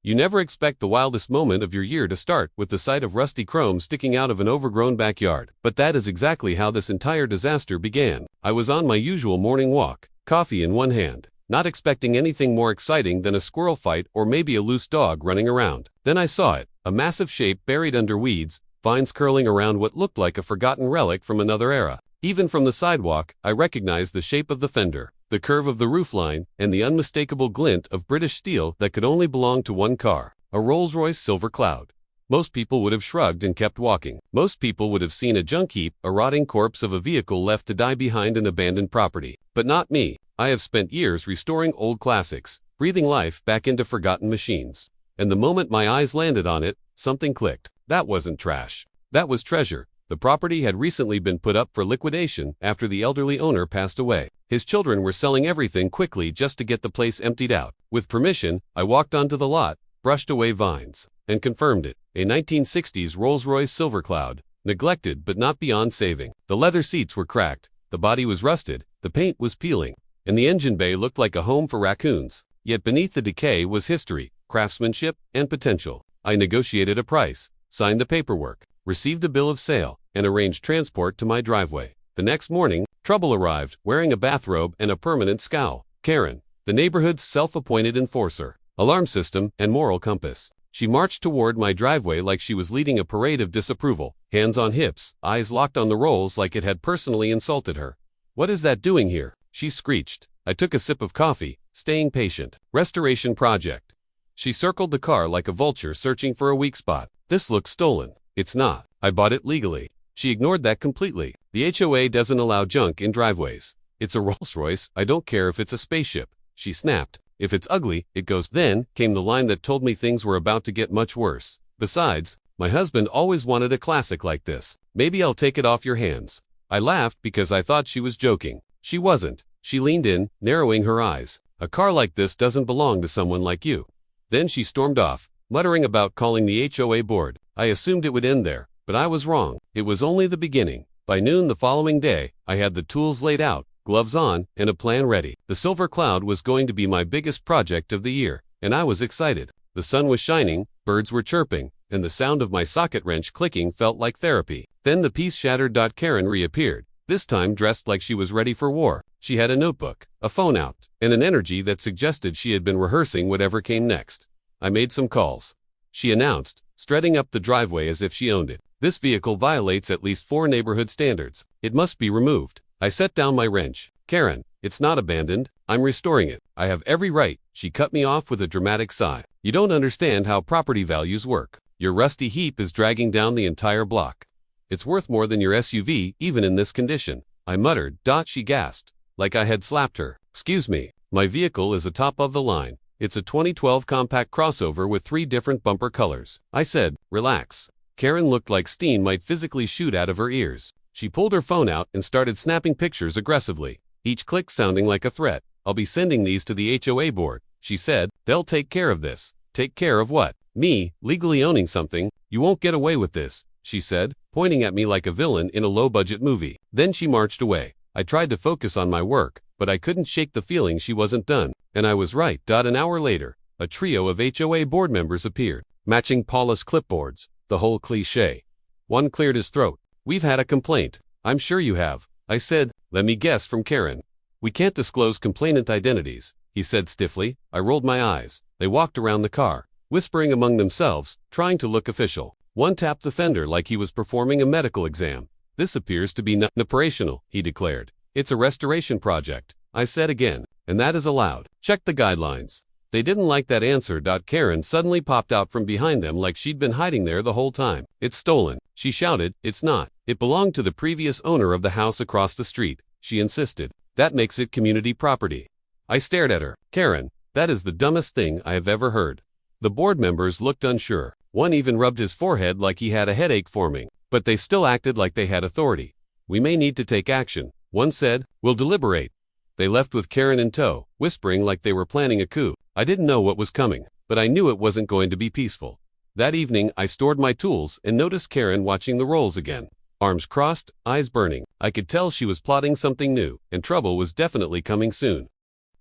You never expect the wildest moment of your year to start with the sight of rusty chrome sticking out of an overgrown backyard. But that is exactly how this entire disaster began. I was on my usual morning walk, coffee in one hand, not expecting anything more exciting than a squirrel fight or maybe a loose dog running around. Then I saw it, a massive shape buried under weeds, vines curling around what looked like a forgotten relic from another era. Even from the sidewalk, I recognized the shape of the fender, the curve of the roofline, and the unmistakable glint of British steel that could only belong to one car, a Rolls Royce Silver Cloud. Most people would have shrugged and kept walking. Most people would have seen a junk heap, a rotting corpse of a vehicle left to die behind an abandoned property. But not me. I have spent years restoring old classics, breathing life back into forgotten machines. And the moment my eyes landed on it, something clicked. That wasn't trash. That was treasure. The property had recently been put up for liquidation after the elderly owner passed away. His children were selling everything quickly just to get the place emptied out. With permission, I walked onto the lot, brushed away vines, and confirmed it. A 1960s Rolls Royce Silver Cloud, neglected but not beyond saving. The leather seats were cracked, the body was rusted, the paint was peeling, and the engine bay looked like a home for raccoons. Yet beneath the decay was history, craftsmanship, and potential. I negotiated a price, signed the paperwork, received a bill of sale, and arranged transport to my driveway. The next morning, trouble arrived, wearing a bathrobe and a permanent scowl. Karen, the neighborhood's self-appointed enforcer, alarm system, and moral compass. She marched toward my driveway like she was leading a parade of disapproval, hands on hips, eyes locked on the rolls like it had personally insulted her. "What is that doing here?" she screeched. I took a sip of coffee, staying patient. "Restoration project." She circled the car like a vulture searching for a weak spot. "This looks stolen." "It's not. I bought it legally." She ignored that completely. "The HOA doesn't allow junk in driveways. It's a Rolls Royce. I don't care if it's a spaceship," she snapped. "If it's ugly, it goes." Then came the line that told me things were about to get much worse. "Besides, my husband always wanted a classic like this. Maybe I'll take it off your hands." I laughed because I thought she was joking. She wasn't. She leaned in, narrowing her eyes. "A car like this doesn't belong to someone like you." Then she stormed off, muttering about calling the HOA board. I assumed it would end there, but I was wrong. It was only the beginning. By noon the following day, I had the tools laid out, gloves on, and a plan ready. The Silver Cloud was going to be my biggest project of the year, and I was excited. The sun was shining, birds were chirping, and the sound of my socket wrench clicking felt like therapy. Then the piece shattered. Karen reappeared, this time dressed like she was ready for war. She had a notebook, a phone out, and an energy that suggested she had been rehearsing whatever came next. "I made some calls," she announced, strutting up the driveway as if she owned it. "This vehicle violates at least 4 neighborhood standards. It must be removed." I set down my wrench. "Karen, it's not abandoned. I'm restoring it. I have every right." She cut me off with a dramatic sigh. "You don't understand how property values work. Your rusty heap is dragging down the entire block. It's worth more than your SUV, even in this condition." I muttered. She gasped, like I had slapped her. "Excuse me, my vehicle is a top of the line. It's a 2012 compact crossover with 3 different bumper colors." I said, "Relax." Karen looked like steam might physically shoot out of her ears. She pulled her phone out and started snapping pictures aggressively, each click sounding like a threat. "I'll be sending these to the HOA board," she said. "They'll take care of this." "Take care of what?" "Me, legally owning something. You won't get away with this," she said, pointing at me like a villain in a low-budget movie. Then she marched away. I tried to focus on my work, but I couldn't shake the feeling she wasn't done. And I was right. An hour later, a trio of HOA board members appeared, matching polished clipboards, the whole cliché. One cleared his throat. "We've had a complaint." "I'm sure you have," I said. "Let me guess, from Karen." "We can't disclose complainant identities," he said stiffly. I rolled my eyes. They walked around the car, whispering among themselves, trying to look official. One tapped the fender like he was performing a medical exam. "This appears to be non-operational," he declared. "It's a restoration project," I said again, "and that is allowed. Check the guidelines." They didn't like that answer. Karen suddenly popped out from behind them like she'd been hiding there the whole time. "It's stolen," she shouted. "It's not. It belonged to the previous owner of the house across the street," she insisted. "That makes it community property." I stared at her. "Karen, that is the dumbest thing I have ever heard." The board members looked unsure. One even rubbed his forehead like he had a headache forming, but they still acted like they had authority. "We may need to take action," one said. "We'll deliberate." They left with Karen in tow, whispering like they were planning a coup. I didn't know what was coming, but I knew it wasn't going to be peaceful. That evening, I stored my tools and noticed Karen watching the rolls again. Arms crossed, eyes burning. I could tell she was plotting something new, and trouble was definitely coming soon.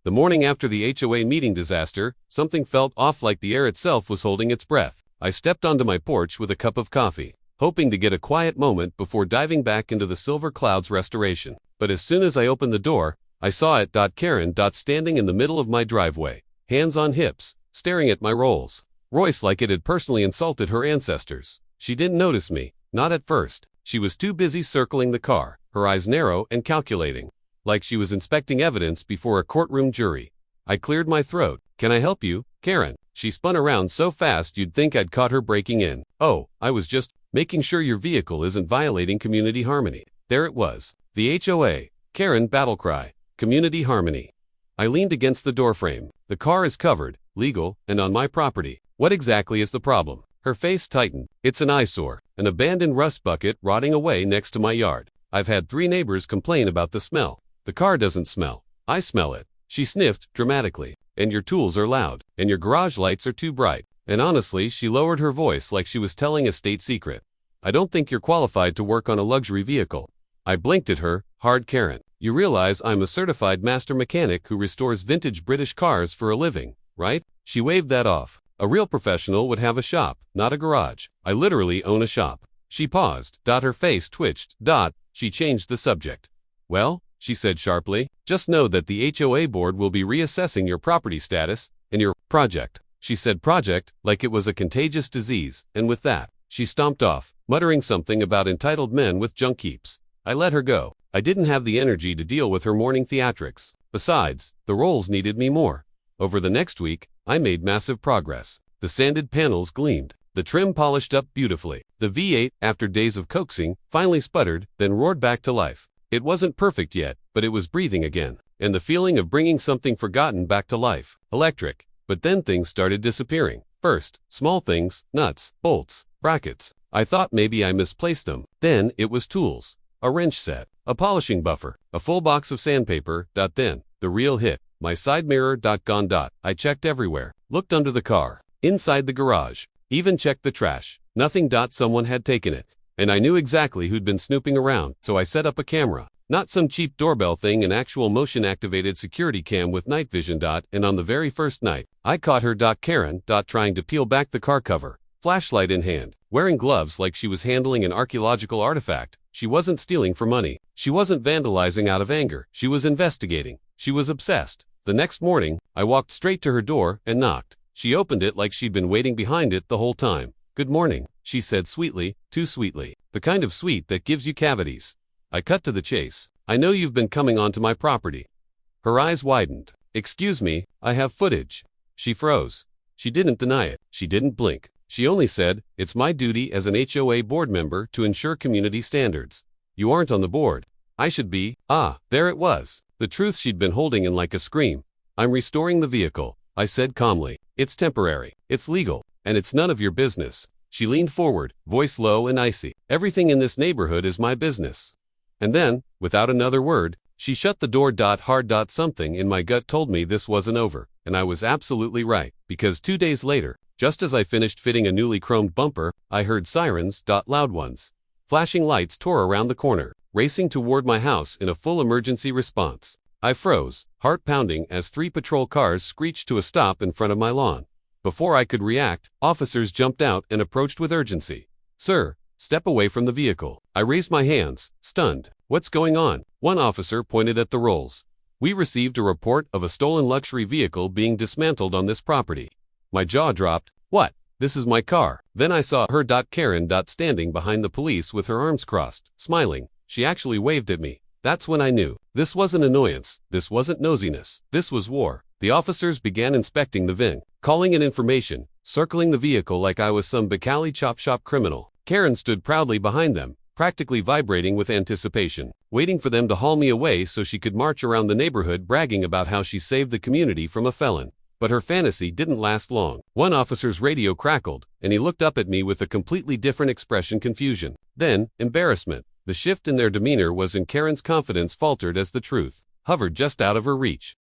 The morning after the HOA meeting disaster, something felt off, like the air itself was holding its breath. I stepped onto my porch with a cup of coffee, hoping to get a quiet moment before diving back into the Silver Cloud's restoration. But as soon as I opened the door, I saw it. Karen standing in the middle of my driveway, hands on hips, staring at my Rolls Royce like it had personally insulted her ancestors. She didn't notice me, not at first. She was too busy circling the car, her eyes narrow and calculating, like she was inspecting evidence before a courtroom jury. I cleared my throat. "Can I help you, Karen?" She spun around so fast you'd think I'd caught her breaking in. "Oh, I was just making sure your vehicle isn't violating community harmony." There it was. The HOA Karen battle cry. Community harmony. I leaned against the doorframe. "The car is covered, legal, and on my property. What exactly is the problem?" Her face tightened. "It's an eyesore, an abandoned rust bucket rotting away next to my yard. I've had 3 neighbors complain about the smell." "The car doesn't smell. I smell it." She sniffed dramatically. "And your tools are loud, and your garage lights are too bright." And honestly, she lowered her voice like she was telling a state secret. "I don't think you're qualified to work on a luxury vehicle." I blinked at her hard. "Karen, you realize I'm a certified master mechanic who restores vintage British cars for a living, right?" She waved that off. "A real professional would have a shop, not a garage. I literally own a shop." She paused. Her face twitched. She changed the subject. "Well," she said sharply, "just know that the HOA board will be reassessing your property status and your project." She said project like it was a contagious disease, and with that, she stomped off, muttering something about entitled men with junk heaps. I let her go. I didn't have the energy to deal with her morning theatrics. Besides, the Rolls needed me more. Over the next week, I made massive progress. The sanded panels gleamed. The trim polished up beautifully. The V8, after days of coaxing, finally sputtered, then roared back to life. It wasn't perfect yet, but it was breathing again. And the feeling of bringing something forgotten back to life. Electric. But then things started disappearing. First, small things, nuts, bolts, brackets. I thought maybe I misplaced them. Then it was tools. A wrench set. A polishing buffer. A full box of sandpaper. Then, the real hit. My side mirror. Gone. I checked everywhere. Looked under the car. Inside the garage. Even checked the trash. Nothing. Someone had taken it. And I knew exactly who'd been snooping around, so I set up a camera. Not some cheap doorbell thing, an actual motion-activated security cam with night vision. And on the very first night, I caught her. Karen. Trying to peel back the car cover. Flashlight in hand. Wearing gloves like she was handling an archaeological artifact. She wasn't stealing for money. She wasn't vandalizing out of anger. She was investigating. She was obsessed. The next morning, I walked straight to her door and knocked. She opened it like she'd been waiting behind it the whole time. "Good morning," she said sweetly, too sweetly. The kind of sweet that gives you cavities. I cut to the chase. "I know you've been coming onto my property." Her eyes widened. "Excuse me, I have footage." She froze. She didn't deny it. She didn't blink. She only said, "It's my duty as an HOA board member to ensure community standards. You aren't on the board. I should be." There it was. The truth she'd been holding in like a scream. "I'm restoring the vehicle," I said calmly. "It's temporary. It's legal. And it's none of your business." She leaned forward, voice low and icy. "Everything in this neighborhood is my business." And then, without another word, she shut the door. Hard. Something in my gut told me this wasn't over. And I was absolutely right. Because 2 days later, just as I finished fitting a newly chromed bumper, I heard sirens. Loud ones. Flashing lights tore around the corner, racing toward my house in a full emergency response. I froze, heart pounding, as 3 patrol cars screeched to a stop in front of my lawn. Before I could react, officers jumped out and approached with urgency. "Sir, step away from the vehicle." I raised my hands, stunned. "What's going on?" One officer pointed at the Rolls. "We received a report of a stolen luxury vehicle being dismantled on this property." My jaw dropped. "What? This is my car." Then I saw her. Karen. Standing behind the police with her arms crossed, smiling. She actually waved at me. That's when I knew. This wasn't annoyance. This wasn't nosiness. This was war. The officers began inspecting the VIN, calling in information, circling the vehicle like I was some Bacali chop shop criminal. Karen stood proudly behind them, practically vibrating with anticipation, waiting for them to haul me away so she could march around the neighborhood bragging about how she saved the community from a felon. But her fantasy didn't last long. One officer's radio crackled, and he looked up at me with a completely different expression: confusion. Then, embarrassment. The shift in their demeanor was in Karen's confidence faltered as the truth hovered just out of her reach.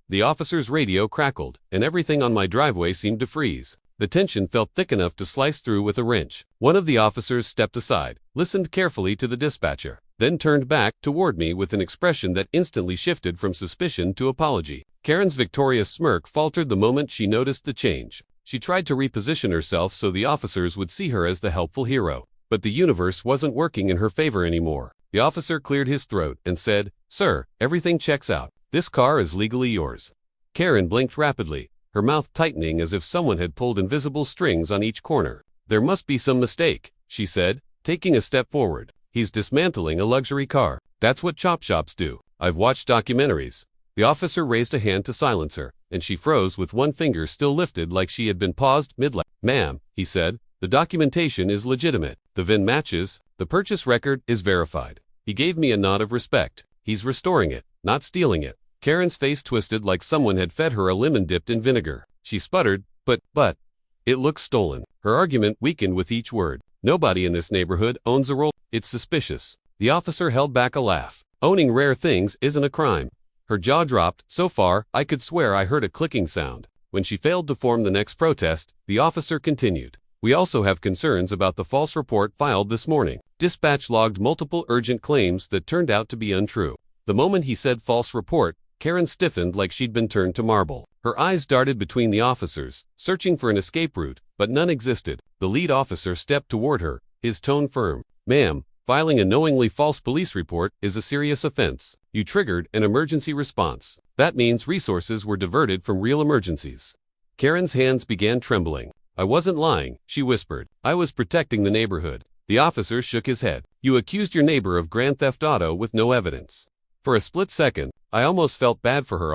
The officer's radio crackled, and everything on my driveway seemed to freeze. The tension felt thick enough to slice through with a wrench. One of the officers stepped aside, listened carefully to the dispatcher, then turned back toward me with an expression that instantly shifted from suspicion to apology. Karen's victorious smirk faltered the moment she noticed the change. She tried to reposition herself so the officers would see her as the helpful hero. But the universe wasn't working in her favor anymore. The officer cleared his throat and said, "Sir, everything checks out. This car is legally yours." Karen blinked rapidly, her mouth tightening as if someone had pulled invisible strings on each corner. "There must be some mistake," she said, taking a step forward. "He's dismantling a luxury car. That's what chop shops do. I've watched documentaries." The officer raised a hand to silence her, and she froze with one finger still lifted like she had been paused mid-lap. "Ma'am," he said, "the documentation is legitimate. The VIN matches. The purchase record is verified." He gave me a nod of respect. "He's restoring it, not stealing it." Karen's face twisted like someone had fed her a lemon dipped in vinegar. She sputtered, but, it looks stolen." Her argument weakened with each word. "Nobody in this neighborhood owns a Rolls. It's suspicious." The officer held back a laugh. "Owning rare things isn't a crime." Her jaw dropped. So far, I could swear I heard a clicking sound. When she failed to form the next protest, the officer continued. "We also have concerns about the false report filed this morning. Dispatch logged multiple urgent claims that turned out to be untrue." The moment he said false report, Karen stiffened like she'd been turned to marble. Her eyes darted between the officers, searching for an escape route, but none existed. The lead officer stepped toward her, his tone firm. "Ma'am, filing a knowingly false police report is a serious offense. You triggered an emergency response. That means resources were diverted from real emergencies." Karen's hands began trembling. "I wasn't lying," she whispered. "I was protecting the neighborhood." The officer shook his head. "You accused your neighbor of grand theft auto with no evidence." For a split second, I almost felt bad for her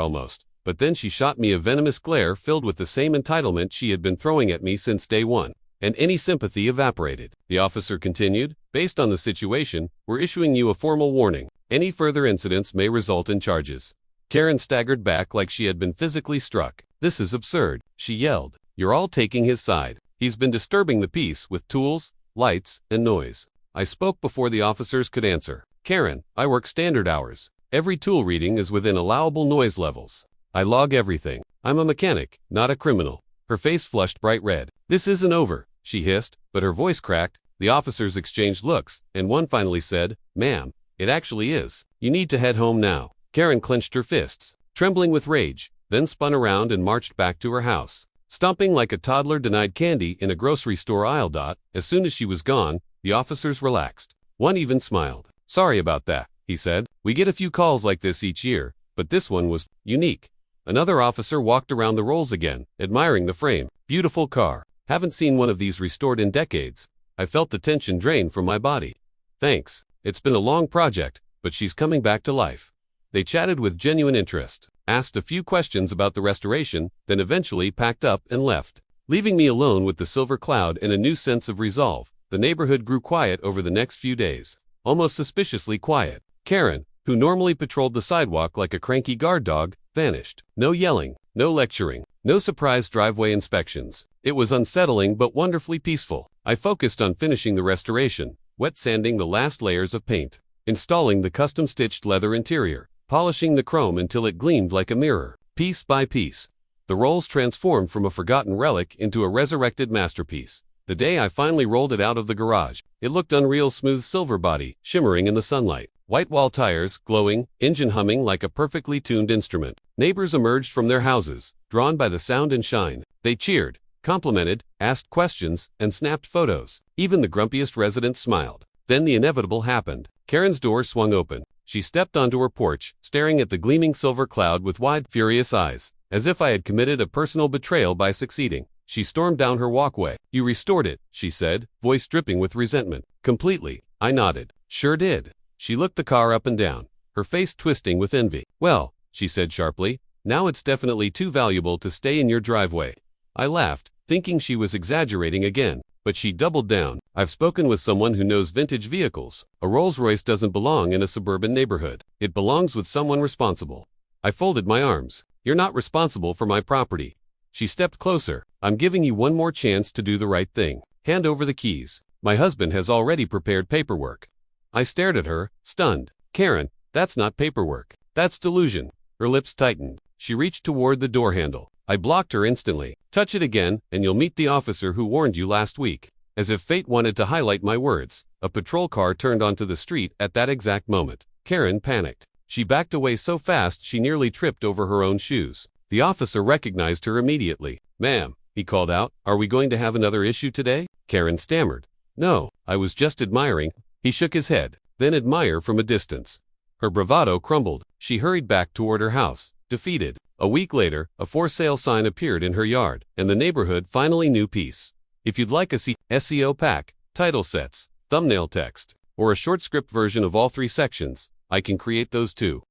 but then she shot me a venomous glare filled with the same entitlement she had been throwing at me since day one. And any sympathy evaporated. The officer continued, "Based on the situation, we're issuing you a formal warning. Any further incidents may result in charges." Karen staggered back like she had been physically struck. "This is absurd," she yelled. "You're all taking his side. He's been disturbing the peace with tools, lights, and noise." I spoke before the officers could answer. "Karen, I work standard hours. Every tool reading is within allowable noise levels. I log everything. I'm a mechanic, not a criminal." Her face flushed bright red. "This isn't over," she hissed, but her voice cracked. The officers exchanged looks, and one finally said, "Ma'am, it actually is. You need to head home now." Karen clenched her fists, trembling with rage, then spun around and marched back to her house, stomping like a toddler denied candy in a grocery store aisle. As soon as she was gone, the officers relaxed. One even smiled. "Sorry about that," he said. "We get a few calls like this each year, but this one was unique." Another officer walked around the Rolls again, admiring the frame. "Beautiful car. Haven't seen one of these restored in decades." I felt the tension drain from my body. "Thanks. It's been a long project, but she's coming back to life." They chatted with genuine interest, asked a few questions about the restoration, then eventually packed up and left, leaving me alone with the Silver Cloud and a new sense of resolve. The neighborhood grew quiet over the next few days, almost suspiciously quiet. Karen, who normally patrolled the sidewalk like a cranky guard dog, vanished. No yelling, no lecturing, no surprise driveway inspections. It was unsettling but wonderfully peaceful. I focused on finishing the restoration, wet sanding the last layers of paint, installing the custom-stitched leather interior, polishing the chrome until it gleamed like a mirror. Piece by piece, the Rolls transformed from a forgotten relic into a resurrected masterpiece. The day I finally rolled it out of the garage, it looked unreal smooth silver body, shimmering in the sunlight. White wall tires, glowing, engine humming like a perfectly tuned instrument. Neighbors emerged from their houses, drawn by the sound and shine. They cheered, complimented, asked questions, and snapped photos. Even the grumpiest residents smiled. Then the inevitable happened. Karen's door swung open. She stepped onto her porch, staring at the gleaming silver cloud with wide, furious eyes, as if I had committed a personal betrayal by succeeding. She stormed down her walkway. "You restored it," she said, voice dripping with resentment. "Completely." I nodded. "Sure did." She looked the car up and down, her face twisting with envy. "Well," she said sharply, "now it's definitely too valuable to stay in your driveway." I laughed, thinking she was exaggerating again, but she doubled down. "I've spoken with someone who knows vintage vehicles. A Rolls Royce doesn't belong in a suburban neighborhood. It belongs with someone responsible." I folded my arms. "You're not responsible for my property." She stepped closer. "I'm giving you one more chance to do the right thing. Hand over the keys. My husband has already prepared paperwork." I stared at her, stunned. "Karen, that's not paperwork. That's delusion." Her lips tightened. She reached toward the door handle. I blocked her instantly. "Touch it again, and you'll meet the officer who warned you last week." As if fate wanted to highlight my words, a patrol car turned onto the street at that exact moment. Karen panicked. She backed away so fast she nearly tripped over her own shoes. The officer recognized her immediately. "Ma'am," he called out, "are we going to have another issue today?" Karen stammered. "No, I was just admiring." He shook his head. "Then admire from a distance." Her bravado crumbled. She hurried back toward her house, defeated. A week later, a for sale sign appeared in her yard, and the neighborhood finally knew peace. If you'd like a SEO pack, title sets, thumbnail text, or a short script version of all 3 sections, I can create those too.